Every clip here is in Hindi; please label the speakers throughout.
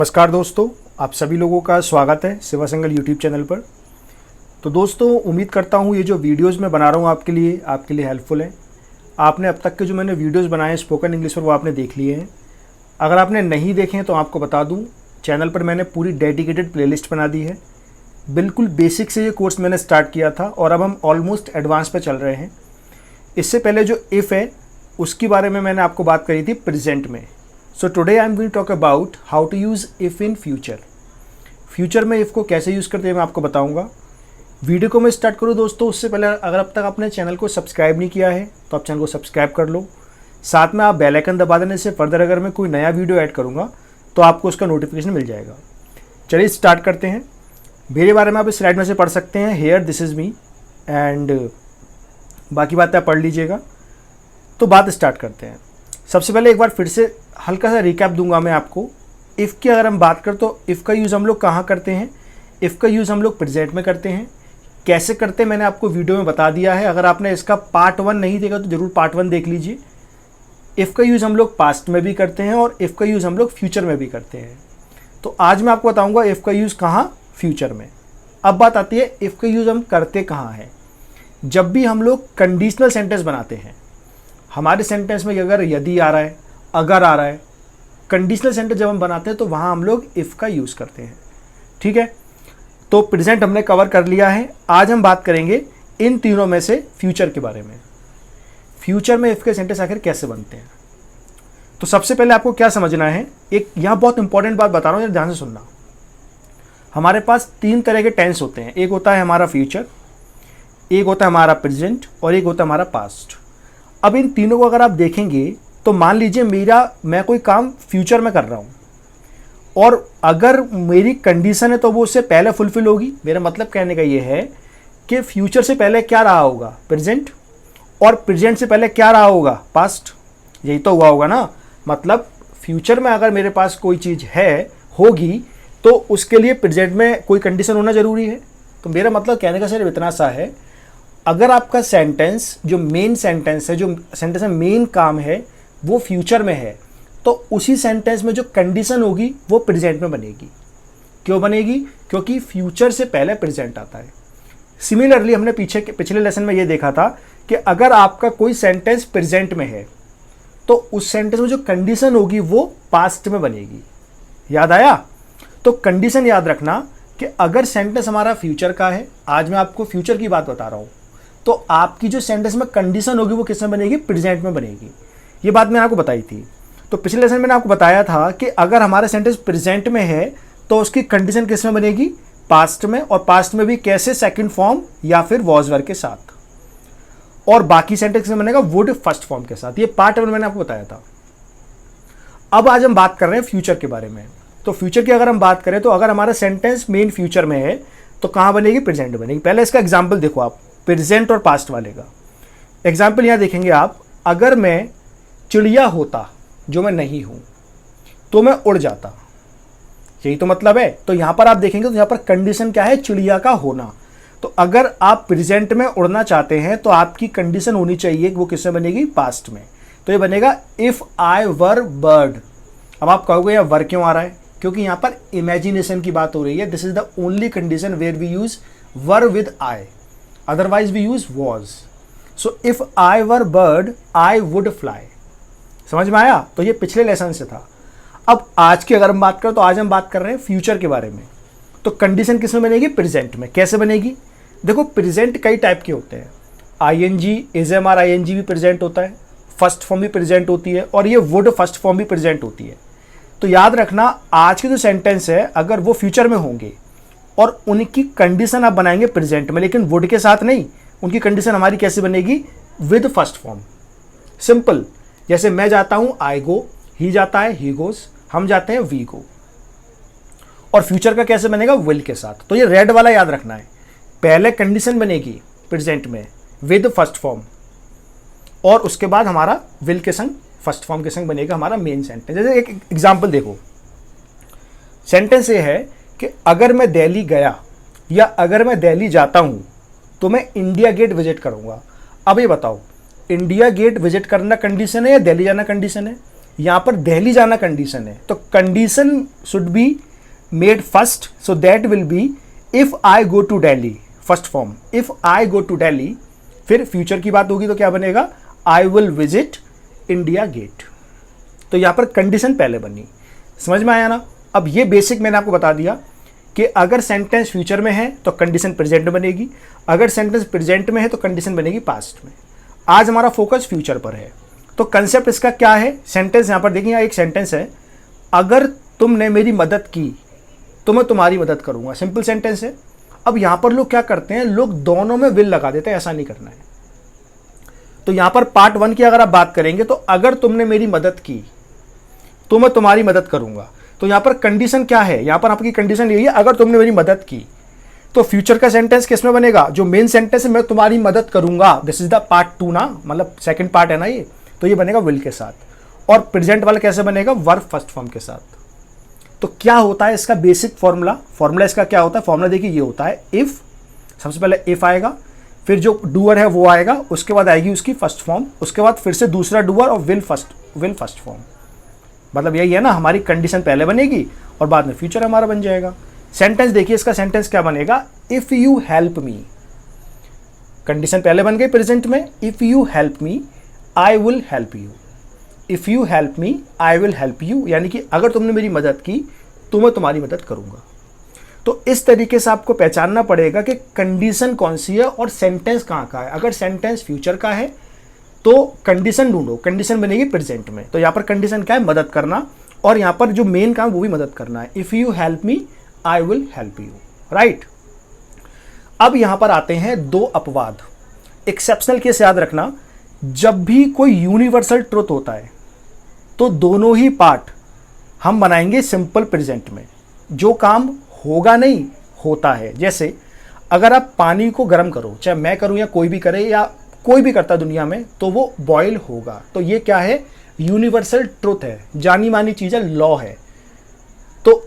Speaker 1: नमस्कार दोस्तों, आप सभी लोगों का स्वागत है सेवा संगल यूट्यूब चैनल पर। तो दोस्तों, उम्मीद करता हूँ ये जो वीडियोस मैं बना रहा हूँ आपके लिए हेल्पफुल है। आपने अब तक के जो मैंने वीडियोस बनाए हैं स्पोकन इंग्लिश पर, वो आपने देख लिए हैं। अगर आपने नहीं देखे हैं तो आपको बता दूँ, चैनल पर मैंने पूरी डेडिकेटेड प्लेलिस्ट बना दी है। बिल्कुल बेसिक से ये कोर्स मैंने स्टार्ट किया था और अब हम ऑलमोस्ट एडवांस पे चल रहे हैं। इससे पहले जो इफ़ है उसके बारे में मैंने आपको बात करी थी प्रेजेंट में। So today I am going to talk about how to use if in future. Future में इफ़ को कैसे यूज़ करते हैं मैं आपको बताऊंगा। वीडियो को मैं स्टार्ट करूँ दोस्तों, उससे पहले अगर अब तक आपने चैनल को सब्सक्राइब नहीं किया है तो आप चैनल को सब्सक्राइब कर लो। साथ में आप बेल आइकन दबा देने से फर्दर अगर मैं कोई नया वीडियो ऐड करूँगा तो आपको उसका नोटिफिकेशन मिल जाएगा। चलिए स्टार्ट करते हैं। मेरे बारे में आप इस स्लाइड में से पढ़ सकते हैं, here this is me, and बाकी बातें आप पढ़ लीजिएगा। तो बात स्टार्ट करते हैं। सबसे पहले एक बार फिर से हल्का सा रिकैप दूंगा मैं आपको। इफ़ की अगर हम बात करें तो इफ़ का यूज़ हम लोग कहाँ करते हैं? इफ़ का यूज़ हम लोग प्रेजेंट में करते हैं। कैसे करते हैं मैंने आपको वीडियो में बता दिया है। अगर आपने इसका पार्ट 1 नहीं देखा तो ज़रूर पार्ट 1 देख लीजिए। इफ़ का यूज़ हम लोग पास्ट में भी करते हैं और इफ़ का यूज़ हम लोग फ्यूचर में भी करते हैं। तो आज मैं आपको बताऊँगा इफ़ का यूज़ कहाँ, फ्यूचर में। अब बात आती है इफ़ का यूज़ हम करते कहाँ हैं। जब भी हम लोग कंडीशनल सेंटेंस बनाते हैं, हमारे सेंटेंस में अगर यदि आ रहा है, अगर आ रहा है, कंडीशनल सेंटेंस जब हम बनाते हैं तो वहाँ हम लोग इफ़ का यूज़ करते हैं। ठीक है, तो प्रेजेंट हमने कवर कर लिया है। आज हम बात करेंगे इन तीनों में से फ्यूचर के बारे में। फ्यूचर में इफ़ के सेंटेंस आखिर कैसे बनते हैं। तो सबसे पहले आपको क्या समझना है, एक यहाँ बहुत इंपॉर्टेंट बात बता रहा हूँ, ध्यान से सुनना। हमारे पास 3 तरह के टेंस होते हैं। एक होता है हमारा फ्यूचर, एक होता है हमारा प्रेजेंट और एक होता है हमारा पास्ट। अब इन तीनों को अगर आप देखेंगे तो मान लीजिए मैं कोई काम फ्यूचर में कर रहा हूँ और अगर मेरी कंडीशन है तो वो उससे पहले फुलफिल होगी। मेरा मतलब कहने का ये है कि फ्यूचर से पहले क्या रहा होगा, प्रेजेंट, और प्रेजेंट से पहले क्या रहा होगा, पास्ट। यही तो हुआ होगा ना। मतलब फ्यूचर में अगर मेरे पास कोई चीज़ होगी तो उसके लिए प्रेजेंट में कोई कंडीशन होना ज़रूरी है। तो मेरा मतलब कहने का सिर्फ इतना सा है, अगर आपका सेंटेंस जो मेन सेंटेंस है, जो सेंटेंस में मेन काम है वो फ्यूचर में है, तो उसी सेंटेंस में जो कंडीशन होगी वो प्रेजेंट में बनेगी। क्यों बनेगी? क्योंकि फ्यूचर से पहले प्रेजेंट आता है। सिमिलरली हमने पिछले लेसन में ये देखा था कि अगर आपका कोई सेंटेंस प्रेजेंट में है तो उस सेंटेंस में जो कंडीशन होगी वो पास्ट में बनेगी। याद आया? तो कंडीशन याद रखना कि अगर सेंटेंस हमारा फ्यूचर का है, आज मैं आपको फ्यूचर की बात बता रहा हूँ, तो आपकी जो सेंटेंस में कंडीशन होगी वो किस में बनेगी, प्रेजेंट में बनेगी। ये बात मैंने आपको बताई थी। तो पिछले लेसन में मैंने आपको बताया था कि अगर हमारा सेंटेंस प्रेजेंट में है तो उसकी कंडीशन किस में बनेगी, पास्ट में, और पास्ट में भी कैसे, सेकंड फॉर्म या फिर वॉज वर्ब के साथ, और बाकी सेंटेंस में बनेगा वुड फर्स्ट फॉर्म के साथ। ये पार्ट 1 मैंने आपको बताया था। अब आज हम बात कर रहे हैं फ्यूचर के बारे में। तो फ्यूचर की अगर हम बात करें तो अगर हमारा सेंटेंस मेन फ्यूचर में है तो कहाँ बनेगी, प्रेजेंट में बनेगी। पहले इसका एग्जाम्पल देखो आप, प्रेजेंट और पास्ट वाले का एग्जाम्पल यहाँ देखेंगे आप। अगर मैं चिड़िया होता जो मैं नहीं हूं तो मैं उड़ जाता, यही तो मतलब है। तो यहां पर आप देखेंगे तो यहां पर कंडीशन क्या है, चिड़िया का होना। तो अगर आप प्रेजेंट में उड़ना चाहते हैं तो आपकी कंडीशन होनी चाहिए, वो किसमें बनेगी, पास्ट में। तो ये बनेगा इफ आई वर बर्ड। अब आप कहोगे यार वर क्यों आ रहा है, क्योंकि यहां पर इमेजिनेशन की बात हो रही है। This is the only condition where we use were with I, otherwise we use was. So if I were bird I would fly. समझ में आया? तो ये पिछले लेसन से था। अब आज की अगर हम बात करें तो आज हम बात कर रहे हैं फ्यूचर के बारे में। तो कंडीशन किस में बनेगी, प्रेजेंट में। कैसे बनेगी? देखो, प्रेजेंट कई टाइप के होते हैं। आईएनजी, इजएमआर आईएनजी भी प्रेजेंट होता है, फर्स्ट फॉर्म भी प्रेजेंट होती है, और ये वुड फर्स्ट फॉर्म भी प्रेजेंट होती है। तो याद रखना, आज के जो सेंटेंस है अगर वो फ्यूचर में होंगे और उनकी कंडीशन आप बनाएंगे प्रेजेंट में, लेकिन वुड के साथ नहीं, उनकी कंडीशन हमारी कैसे बनेगी, विद फर्स्ट फॉर्म। सिंपल, जैसे मैं जाता हूं आई गो, ही जाता है ही गोज, हम जाते हैं वी गो। और फ्यूचर का कैसे बनेगा, विल के साथ। तो ये रेड वाला याद रखना है, पहले कंडीशन बनेगी प्रेजेंट में विद फर्स्ट फॉर्म, और उसके बाद हमारा विल के संग, फर्स्ट फॉर्म के संग बनेगा हमारा मेन सेंटेंस। जैसे एक एग्जांपल देखो, सेंटेंस ये है कि अगर मैं दिल्ली गया या अगर मैं दिल्ली जाता हूं तो मैं इंडिया गेट विजिट करूंगा। अब ये बताओ, इंडिया गेट विजिट करना कंडीशन है या दिल्ली जाना कंडीशन है? यहाँ पर दिल्ली जाना कंडीशन है, तो condition should be made first, so that will be if I go to Delhi, first form if I go to Delhi. फिर फ्यूचर की बात होगी तो क्या बनेगा, I will visit India Gate. तो यहाँ पर कंडीशन पहले बनी, समझ में आया ना। अब ये बेसिक मैंने आपको बता दिया कि अगर सेंटेंस फ्यूचर में है तो कंडीशन प्रेजेंट बनेगी, अगर सेंटेंस प्रेजेंट में है तो कंडीशन बनेगी पास्ट में। आज हमारा फोकस फ्यूचर पर है। तो कंसेप्ट इसका क्या है, सेंटेंस यहाँ पर देखिए, एक सेंटेंस है, अगर तुमने मेरी मदद की तो मैं तुम्हारी मदद करूंगा, सिंपल सेंटेंस है। अब यहाँ पर लोग क्या करते हैं, लोग दोनों में विल लगा देते हैं, ऐसा नहीं करना है। तो यहाँ पर पार्ट 1 की अगर आप बात करेंगे तो अगर तुमने मेरी मदद की तो मैं तुम्हारी मदद करूंगा। तो यहाँ पर कंडीशन क्या है, यहाँ पर आपकी कंडीशन यही है, अगर तुमने मेरी मदद की। तो फ्यूचर का सेंटेंस किस में बनेगा, जो मेन सेंटेंस है मैं तुम्हारी मदद करूंगा, दिस इज द पार्ट 2 ना, मतलब सेकंड पार्ट है ना ये, तो ये बनेगा विल के साथ। और प्रेजेंट वाला कैसे बनेगा, वर्ब फर्स्ट फॉर्म के साथ। तो क्या होता है इसका बेसिक फॉर्मूला इसका क्या होता है, फॉर्मूला देखिए ये होता है, इफ, सबसे पहले इफ आएगा, फिर जो डूअर है वो आएगा, उसके बाद आएगी उसकी फर्स्ट फॉर्म, उसके बाद फिर से दूसरा डूअर और विल फर्स्ट फॉर्म। मतलब यही है ना, हमारी कंडीशन पहले बनेगी और बाद में फ्यूचर हमारा बन जाएगा। सेंटेंस देखिए, इसका सेंटेंस क्या बनेगा, if you help me, condition पहले बन गई प्रेजेंट में, if you help me I will help you, if you help me I will help you, यानी कि अगर तुमने मेरी मदद की तो मैं तुम्हारी मदद करूंगा। तो इस तरीके से आपको पहचानना पड़ेगा कि कंडीशन कौन सी है और सेंटेंस कहाँ का है। अगर सेंटेंस फ्यूचर का है तो कंडीशन ढूंढो, कंडीशन बनेगी प्रेजेंट में। तो यहाँ पर कंडीशन क्या है, मदद करना, और यहाँ पर जो मेन काम वो भी मदद करना है, if you help me I will help you, right. अब यहाँ पर आते हैं 2 अपवाद। एक्सेप्शनल केस याद रखना, जब भी कोई यूनिवर्सल ट्रुथ होता है तो दोनों ही पार्ट हम बनाएंगे सिंपल प्रेजेंट में। जो काम होगा नहीं होता है, जैसे अगर आप पानी को गर्म करो, चाहे मैं करूं या कोई भी करे या कोई भी करता दुनिया में, तो वो बॉयल होगा। तो ये क्या है, यूनिवर्सल ट्रुथ है, जानी मानी चीज़ है, लॉ है। तो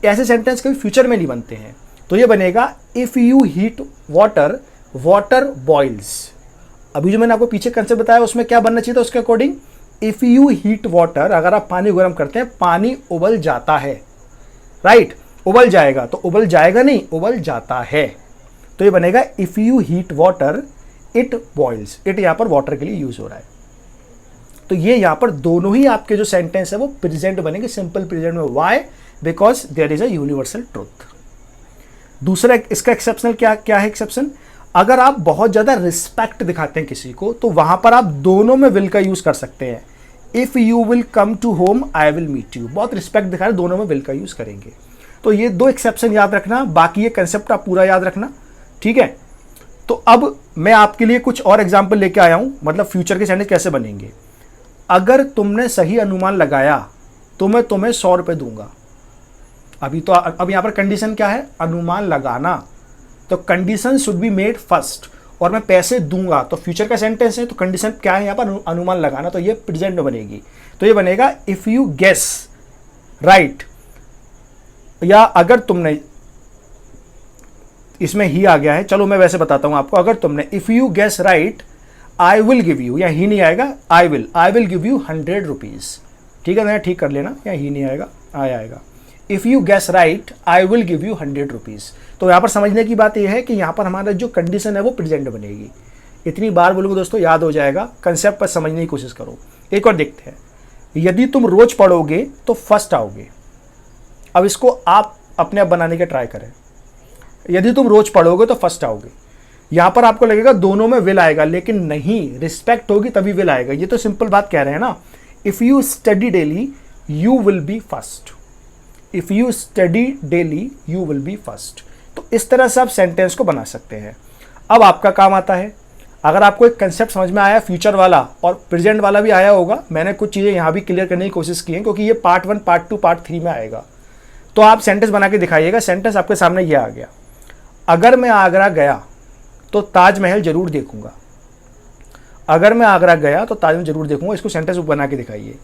Speaker 1: ऐसे सेंटेंस कभी फ्यूचर में नहीं बनते हैं। तो ये बनेगा if you heat water, water boils. अभी जो मैंने आपको पीछे कंसेप्ट बताया उसमें क्या बनना चाहिए था, उसके according if you heat water, अगर आप पानी गर्म करते हैं पानी उबल जाता है, राइट। उबल जाएगा तो उबल जाएगा नहीं, उबल जाता है। तो ये बनेगा if you heat water it boils. It यहाँ पर वाटर के लिए यूज हो रहा है। तो ये यहाँ पर दोनों ही आपके जो सेंटेंस है वो प्रेजेंट बनेंगे, सिंपल प्रेजेंट में। Why, because there is a universal truth. दूसरा इसका एक्सेप्शनल क्या है एक्सेप्शन, अगर आप बहुत ज़्यादा रिस्पेक्ट दिखाते हैं किसी को तो वहां पर आप दोनों में विल का यूज़ कर सकते हैं। If you will come to home I will meet you, बहुत रिस्पेक्ट दिखा रहे, दोनों में विल का यूज़ करेंगे। तो ये 2 एक्सेप्शन याद रखना, बाकी ये कंसेप्ट आप पूरा याद रखना, ठीक है। तो अब मैं आपके लिए कुछ और एग्जाम्पल लेके आया हूँ, मतलब फ्यूचर के सेंटेंस कैसे बनेंगे। अगर तुमने सही अनुमान लगाया तो मैं तुम्हें 100 रुपये दूंगा। अब यहाँ पर कंडीशन क्या है, अनुमान लगाना। तो condition should be made first, और मैं पैसे दूंगा, तो फ्यूचर का सेंटेंस है, तो कंडीशन क्या है यहाँ पर, अनुमान लगाना। तो ये प्रेजेंट में बनेगी। तो ये बनेगा इफ यू गेस राइट, या अगर तुमने, इसमें ही आ गया है, चलो मैं वैसे बताता हूं आपको। अगर तुमने, if you guess right I will give you, या ही नहीं आएगा, I will give you 100 rupees, ठीक है ना, ठीक कर लेना, या ही नहीं आएगा, आएगा। If you guess right I will give you 100 rupees. तो यहाँ पर समझने की बात यह है कि यहाँ पर हमारा जो कंडीशन है वो प्रेजेंट बनेगी। इतनी बार बोलूँगा दोस्तों, याद हो जाएगा, कंसेप्ट पर समझने की कोशिश करो। एक और देखते हैं, यदि तुम रोज पढ़ोगे तो फर्स्ट आओगे। अब इसको आप अपने आप बनाने के ट्राई करें, यदि तुम रोज पढ़ोगे तो फर्स्ट आओगे। यहां पर आपको लगेगा दोनों में विल आएगा, लेकिन नहीं, रिस्पेक्ट होगी तभी विल आएगा। ये तो सिंपल बात कह रहे हैं ना, if you study daily you will be first, if you study daily you will be first. तो इस तरह से आप सेंटेंस को बना सकते हैं। अब आपका काम आता है, अगर आपको एक कंसेप्ट समझ में आया फ्यूचर वाला और प्रेजेंट वाला भी आया होगा, मैंने कुछ चीज़ें यहाँ भी क्लियर करने की कोशिश की है, क्योंकि ये पार्ट 1, पार्ट 2, पार्ट 3 में आएगा। तो आप सेंटेंस बना के दिखाइएगा। सेंटेंस आपके सामने ये आ गया, अगर मैं आगरा गया तो ताजमहल जरूर देखूंगा। अगर मैं आगरा गया तो ताजमहल जरूर देखूंगा, इसको सेंटेंस बना के दिखाइए।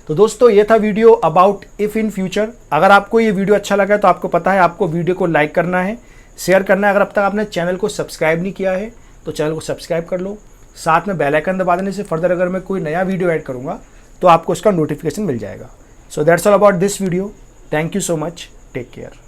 Speaker 1: तो दोस्तों ये था video about if in future. अगर आपको ये वीडियो अच्छा लगा तो आपको पता है आपको वीडियो को लाइक करना है, शेयर करना है। अगर अब तक आपने चैनल को सब्सक्राइब नहीं किया है तो चैनल को सब्सक्राइब कर लो, साथ में बेल आइकन दबा देने से फर्दर अगर मैं कोई नया वीडियो ऐड करूँगा तो आपको उसका नोटिफिकेशन मिल जाएगा। So that's all about this video. Thank you so much, take care.